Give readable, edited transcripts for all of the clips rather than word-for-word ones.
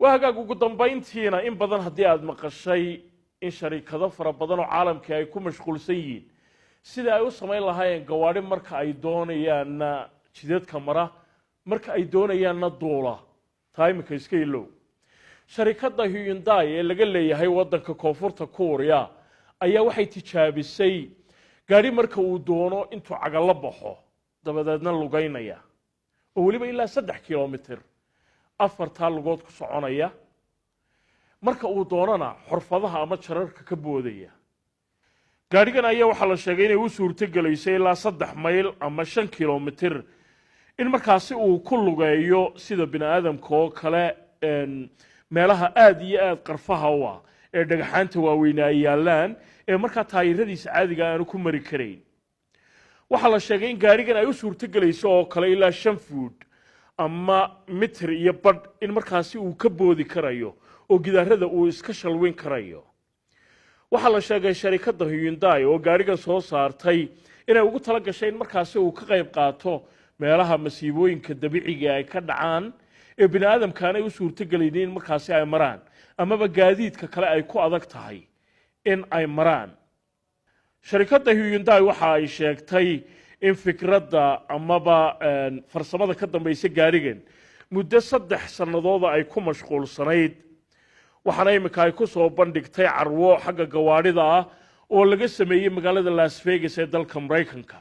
وهاجا ugu dambayntiina in badan hadii aad maqashay in sharikado fara badan oo caalamka ay ku mashquulsan yihiin sida ay u sameyn lahaayeen gawaari marka ay doonayaan jidadka mara marka ay doonayaan duula taymka iska ilow sharikada Hyundai ee laga leeyahay wadanka koonfurta Korea ayaa waxay tijaabisay gaari marka uu doono intuu cagala baxo dabadeedna lugaynaya oo waliba ilaa 3 kilomitir afarta lugood ku soconaya marka uu doonana xurfadaha ama jararka ka boodaya gaarigan ayaa waxa la sheegay inay u suurto galaysay ilaa 3 mayl ama 5 kilomitir in markaasi uu ku lugeeyo sida bini'aadamka oo kale meelaha aad iyo aad qarfaha u ah ee dhagaxaanta waaweyn ay yaalaan ee marka taayiradiisa caadiga ah ku mari kareyn waxa la sheegay in gaarigan ay u suurto galayso oo kale ilaa 5 foot ama mitir iyo badh in markaasi uu ka boodi karayo oo gidaarada uu iska shalwin karayo waxa la sheegay sharikada Hyundai oo gaarigan soo saartay inay ugu tala gashay in markaasi uu ka qayb qaato meelaha masiibooyinka dabiiciga ay ka dhacaan ee bini'aadamkaana ay u suurto galayeen markaasi ay maraan amaba gaadiidka kale ay ku adag tahay in ay maraan sharikada Hyundai waxa ay sheegtay in fikradda amaba farsamada ka dambaysa gaarigan muddo 3 sanadood ay ku mashquulsanayd waxaana imika ay ku soo bandhigtay carwo xagga gawaarida ah oo laga sameeyay magaalada Las Vegas ee dalka Mareykanka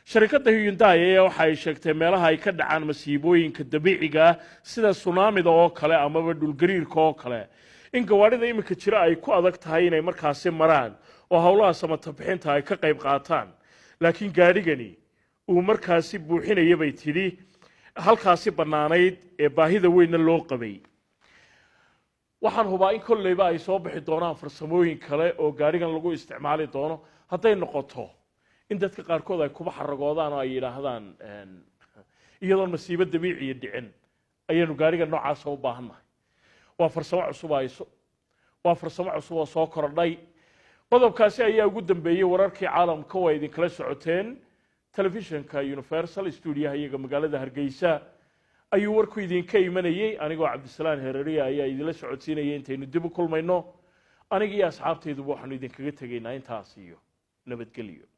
sharikada Hyundai ayaa waxa ay sheegtay meelaha ay ka dhacaan masiibooyinka dabiiciga sida tsunami oo kale amaba dhul gariirka oo kale in gawaarida imika jira ay ku adag tahay inay markaasi maraan oo hawlaha samata bixinta ay ka qayb qaataan laakiin gaarigani uu markaasi buuxinayay bay tiri halkaasi banaanayd ee baahida weyn loo qabay waxaan hubaa in kolleyba ay soo bixi doonaan farsamooyin kale oo gaarigan lagu isticmaali doono haday noqoto in dadka qaarkood ay kuba xaragoodaan oo ay yiraahdaan iyadoo masiibo dabiici dhicin ayanu gaariga noocaas u baahanahay waa farsamo cusub oo soo kordhay qodobkaasi ayaa ugu dambeeyay wararkii caalamka oo idin kala socoteen telefishinka Universal Studio iyaga magaalada Hargeysa ayuu warku idin ka imanayay anigoo Cabdisalaan Hereeriya ayaa idin la socodsiinayay intaynu dib u kulmayno aniga iyo asxaabtaydu waxaanu idin kaga tageynaa intaas iyo nabadgelyo